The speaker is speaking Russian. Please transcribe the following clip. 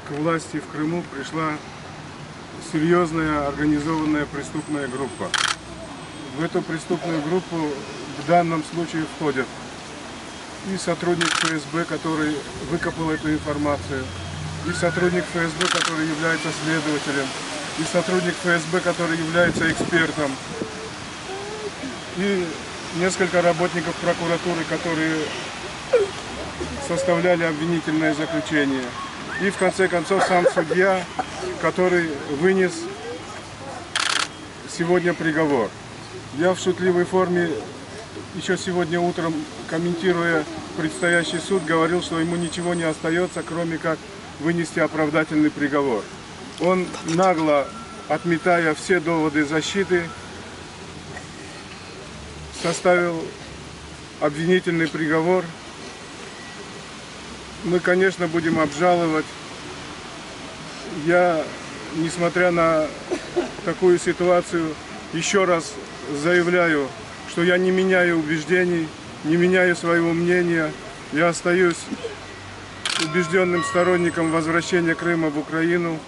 к власти в Крыму пришла серьезная организованная преступная группа. В эту преступную группу в данном случае входят и сотрудник ФСБ, который выкопал эту информацию, и сотрудник ФСБ, который является следователем, и сотрудник ФСБ, который является экспертом, и несколько работников прокуратуры, которые составляли обвинительное заключение. И в конце концов сам судья, который вынес сегодня приговор. Я в шутливой форме еще сегодня утром, комментируя предстоящий суд, говорил, что ему ничего не остается, кроме как вынести оправдательный приговор. Он, нагло отметая все доводы защиты, составил обвинительный приговор. Мы, конечно, будем обжаловать. Я, несмотря на такую ситуацию, еще раз заявляю, что я не меняю убеждений, не меняю своего мнения. Я остаюсь убежденным сторонником возвращения Крыма в Украину.